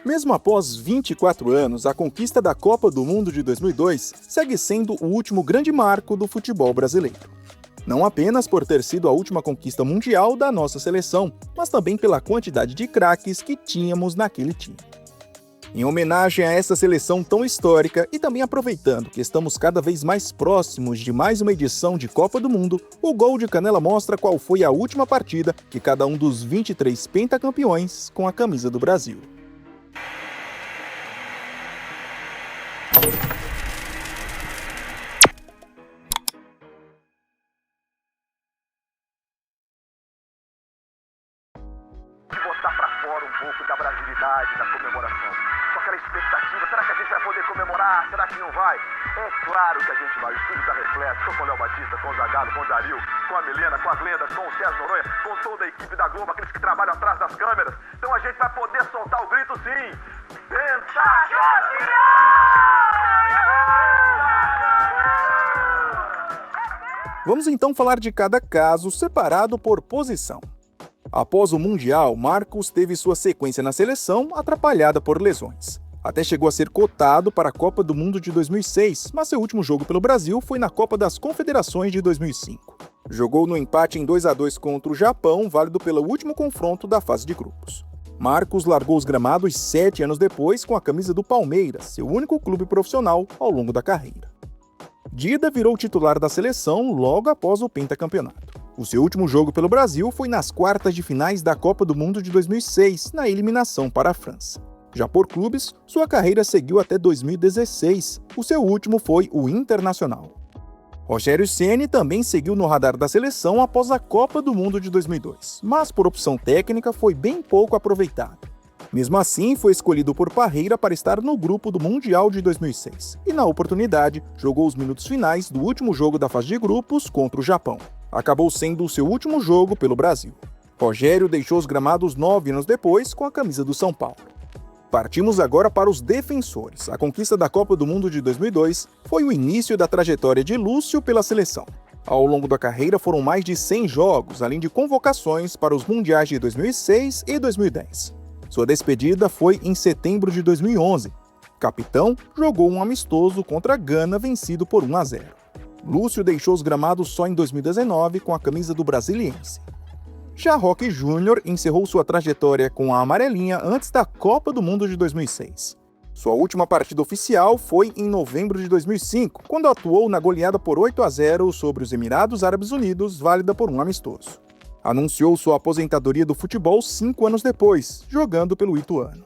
Mesmo após 24 anos, a conquista da Copa do Mundo de 2002 segue sendo o último grande marco do futebol brasileiro. Não apenas por ter sido a última conquista mundial da nossa seleção, mas também pela quantidade de craques que tínhamos naquele time. Em homenagem a essa seleção tão histórica e também aproveitando que estamos cada vez mais próximos de mais uma edição de Copa do Mundo, o Gol de Canela mostra qual foi a última partida que cada um dos 23 pentacampeões com a camisa do Brasil. Botar pra fora um pouco da brasilidade da comemoração. Com aquela expectativa, será que a gente vai poder comemorar? Será que não vai? É claro que a gente vai. O estúdio tá repleto. Tô com o Léo Batista, com o Zagallo, com o Dario, com a Milena, com as lendas, com o César Noronha, com toda a equipe da Globo, aqueles que trabalham atrás das câmeras. Então a gente vai poder soltar o grito sim. Vamos então falar de cada caso separado por posição. Após o Mundial, Marcos teve sua sequência na seleção atrapalhada por lesões. Até chegou a ser cotado para a Copa do Mundo de 2006, mas seu último jogo pelo Brasil foi na Copa das Confederações de 2005. Jogou no empate em 2-2 contra o Japão, válido pelo último confronto da fase de grupos. Marcos largou os gramados 7 anos depois com a camisa do Palmeiras, seu único clube profissional ao longo da carreira. Dida virou titular da seleção logo após o pentacampeonato. O seu último jogo pelo Brasil foi nas quartas de finais da Copa do Mundo de 2006, na eliminação para a França. Já por clubes, sua carreira seguiu até 2016. O seu último foi o Internacional. Rogério Ceni também seguiu no radar da seleção após a Copa do Mundo de 2002, mas por opção técnica foi bem pouco aproveitado. Mesmo assim, foi escolhido por Parreira para estar no grupo do Mundial de 2006 e, na oportunidade, jogou os minutos finais do último jogo da fase de grupos contra o Japão. Acabou sendo o seu último jogo pelo Brasil. Rogério deixou os gramados 9 anos depois com a camisa do São Paulo. Partimos agora para os defensores. A conquista da Copa do Mundo de 2002 foi o início da trajetória de Lúcio pela seleção. Ao longo da carreira foram mais de 100 jogos, além de convocações para os Mundiais de 2006 e 2010. Sua despedida foi em setembro de 2011. Capitão jogou um amistoso contra a Gana, vencido por 1-0. Lúcio deixou os gramados só em 2019 com a camisa do Brasiliense. Já Roque Júnior encerrou sua trajetória com a amarelinha antes da Copa do Mundo de 2006. Sua última partida oficial foi em novembro de 2005, quando atuou na goleada por 8-0 sobre os Emirados Árabes Unidos, válida por um amistoso. Anunciou sua aposentadoria do futebol 5 anos depois, jogando pelo Ituano.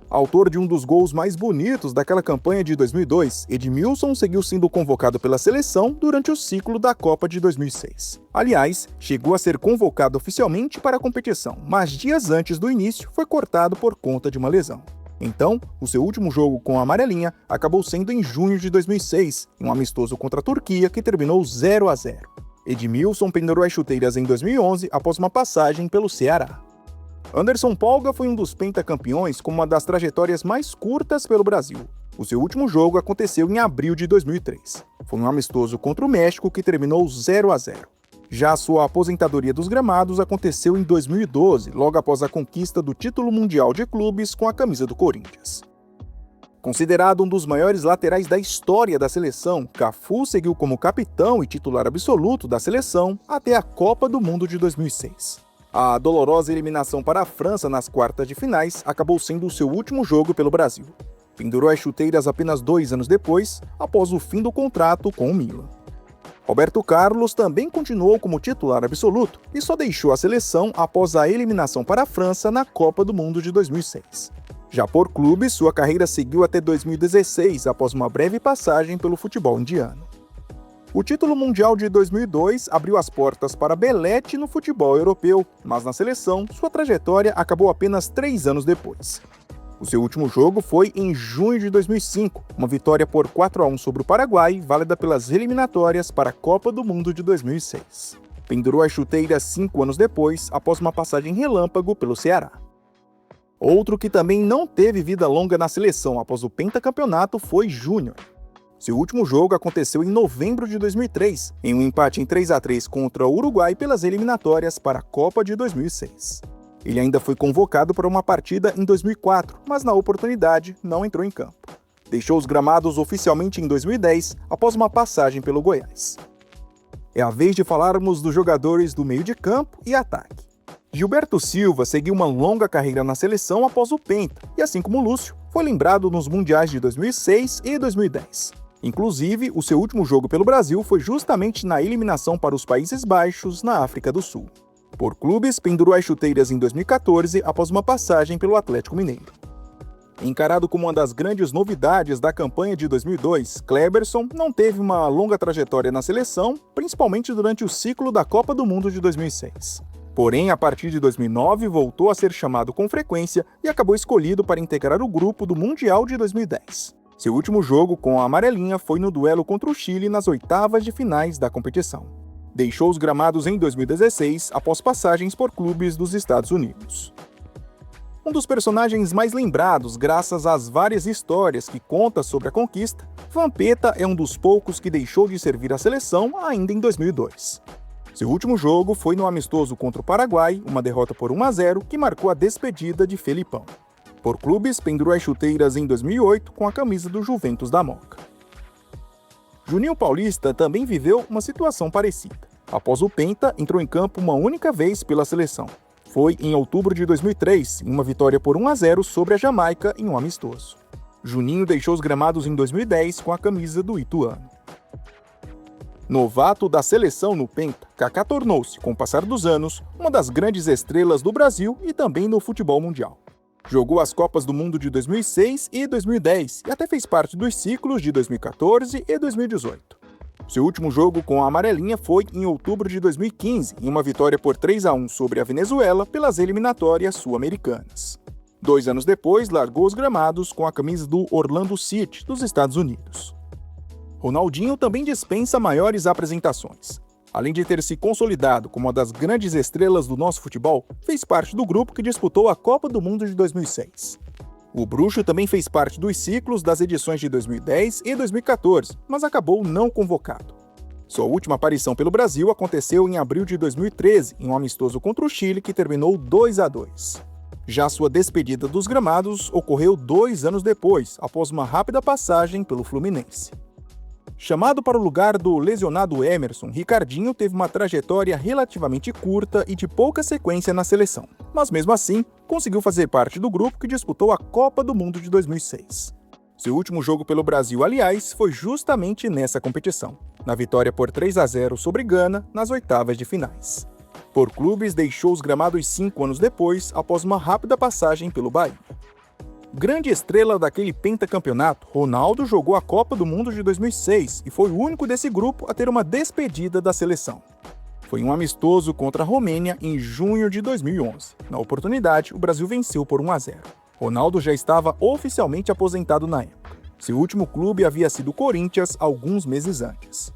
Autor de um dos gols mais bonitos daquela campanha de 2002, Edmilson seguiu sendo convocado pela seleção durante o ciclo da Copa de 2006. Aliás, chegou a ser convocado oficialmente para a competição, mas dias antes do início foi cortado por conta de uma lesão. Então, o seu último jogo com a amarelinha acabou sendo em junho de 2006, em um amistoso contra a Turquia que terminou 0-0. Edmilson pendurou as chuteiras em 2011 após uma passagem pelo Ceará. Anderson Polga foi um dos pentacampeões com uma das trajetórias mais curtas pelo Brasil. O seu último jogo aconteceu em abril de 2003. Foi um amistoso contra o México que terminou 0-0. Já a sua aposentadoria dos gramados aconteceu em 2012, logo após a conquista do título mundial de clubes com a camisa do Corinthians. Considerado um dos maiores laterais da história da seleção, Cafu seguiu como capitão e titular absoluto da seleção até a Copa do Mundo de 2006. A dolorosa eliminação para a França nas quartas de finais acabou sendo o seu último jogo pelo Brasil. Pendurou as chuteiras apenas 2 anos depois, após o fim do contrato com o Milan. Roberto Carlos também continuou como titular absoluto e só deixou a seleção após a eliminação para a França na Copa do Mundo de 2006. Já por clubes, sua carreira seguiu até 2016, após uma breve passagem pelo futebol indiano. O título mundial de 2002 abriu as portas para Belete no futebol europeu, mas na seleção, sua trajetória acabou apenas 3 anos depois. O seu último jogo foi em junho de 2005, uma vitória por 4-1 sobre o Paraguai, válida pelas eliminatórias para a Copa do Mundo de 2006. Pendurou as chuteiras 5 anos depois, após uma passagem relâmpago pelo Ceará. Outro que também não teve vida longa na seleção após o pentacampeonato foi Júnior. Seu último jogo aconteceu em novembro de 2003, em um empate em 3-3 contra o Uruguai pelas eliminatórias para a Copa de 2006. Ele ainda foi convocado para uma partida em 2004, mas na oportunidade não entrou em campo. Deixou os gramados oficialmente em 2010, após uma passagem pelo Goiás. É a vez de falarmos dos jogadores do meio de campo e ataque. Gilberto Silva seguiu uma longa carreira na seleção após o Penta, e assim como Lúcio, foi lembrado nos mundiais de 2006 e 2010. Inclusive, o seu último jogo pelo Brasil foi justamente na eliminação para os Países Baixos, na África do Sul. Por clubes, pendurou as chuteiras em 2014 após uma passagem pelo Atlético Mineiro. Encarado como uma das grandes novidades da campanha de 2002, Kleberson não teve uma longa trajetória na seleção, principalmente durante o ciclo da Copa do Mundo de 2006. Porém, a partir de 2009, voltou a ser chamado com frequência e acabou escolhido para integrar o grupo do Mundial de 2010. Seu último jogo com a amarelinha foi no duelo contra o Chile nas oitavas de finais da competição. Deixou os gramados em 2016 após passagens por clubes dos Estados Unidos. Um dos personagens mais lembrados graças às várias histórias que conta sobre a conquista, Vampeta é um dos poucos que deixou de servir à seleção ainda em 2002. Seu último jogo foi no amistoso contra o Paraguai, uma derrota por 1-0 que marcou a despedida de Felipão. Por clubes, pendurou as chuteiras em 2008 com a camisa do Juventus da Moca. Juninho Paulista também viveu uma situação parecida. Após o Penta, entrou em campo uma única vez pela seleção. Foi em outubro de 2003, em uma vitória por 1-0 sobre a Jamaica em um amistoso. Juninho deixou os gramados em 2010 com a camisa do Ituano. Novato da seleção no Penta, Kaká tornou-se, com o passar dos anos, uma das grandes estrelas do Brasil e também no futebol mundial. Jogou as Copas do Mundo de 2006 e 2010 e até fez parte dos ciclos de 2014 e 2018. Seu último jogo com a amarelinha foi em outubro de 2015, em uma vitória por 3-1 sobre a Venezuela pelas eliminatórias sul-americanas. 2 anos depois, largou os gramados com a camisa do Orlando City, dos Estados Unidos. Ronaldinho também dispensa maiores apresentações. Além de ter se consolidado como uma das grandes estrelas do nosso futebol, fez parte do grupo que disputou a Copa do Mundo de 2006. O Bruxo também fez parte dos ciclos das edições de 2010 e 2014, mas acabou não convocado. Sua última aparição pelo Brasil aconteceu em abril de 2013, em um amistoso contra o Chile que terminou 2-2. Já sua despedida dos gramados ocorreu 2 anos depois, após uma rápida passagem pelo Fluminense. Chamado para o lugar do lesionado Emerson, Ricardinho teve uma trajetória relativamente curta e de pouca sequência na seleção, mas mesmo assim, conseguiu fazer parte do grupo que disputou a Copa do Mundo de 2006. Seu último jogo pelo Brasil, aliás, foi justamente nessa competição, na vitória por 3-0 sobre Gana nas oitavas de finais. Por clubes, deixou os gramados 5 anos depois, após uma rápida passagem pelo Bahia. Grande estrela daquele pentacampeonato, Ronaldo jogou a Copa do Mundo de 2006 e foi o único desse grupo a ter uma despedida da seleção. Foi um amistoso contra a Romênia em junho de 2011. Na oportunidade, o Brasil venceu por 1-0. Ronaldo já estava oficialmente aposentado na época. Seu último clube havia sido o Corinthians alguns meses antes.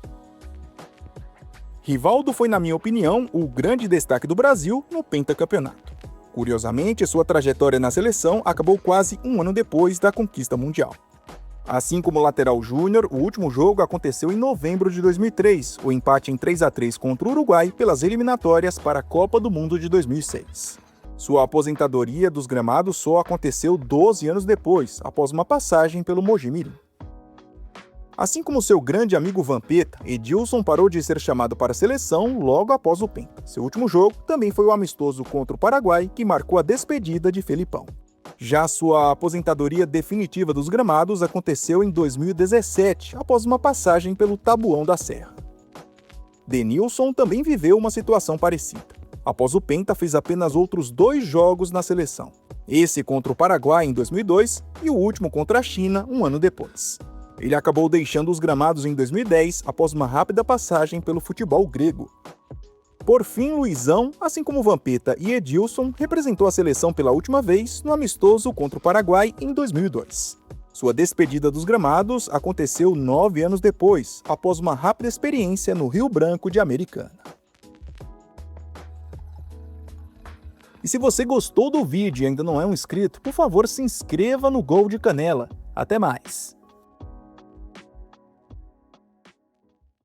Rivaldo foi, na minha opinião, o grande destaque do Brasil no pentacampeonato. Curiosamente, sua trajetória na seleção acabou quase um ano depois da conquista mundial. Assim como o lateral júnior, o último jogo aconteceu em novembro de 2003, o empate em 3-3 contra o Uruguai pelas eliminatórias para a Copa do Mundo de 2006. Sua aposentadoria dos gramados só aconteceu 12 anos depois, após uma passagem pelo Mogi Mirim. Assim como seu grande amigo Vampeta, Edilson parou de ser chamado para a seleção logo após o Penta. Seu último jogo também foi o amistoso contra o Paraguai, que marcou a despedida de Felipão. Já sua aposentadoria definitiva dos gramados aconteceu em 2017, após uma passagem pelo Tabuão da Serra. Denilson também viveu uma situação parecida. Após o Penta, fez apenas outros 2 jogos na seleção. Esse contra o Paraguai em 2002 e o último contra a China um ano depois. Ele acabou deixando os gramados em 2010 após uma rápida passagem pelo futebol grego. Por fim, Luizão, assim como Vampeta e Edilson, representou a seleção pela última vez no amistoso contra o Paraguai em 2002. Sua despedida dos gramados aconteceu 9 anos depois, após uma rápida experiência no Rio Branco de Americana. E se você gostou do vídeo e ainda não é um inscrito, por favor se inscreva no Gol de Canela. Até mais!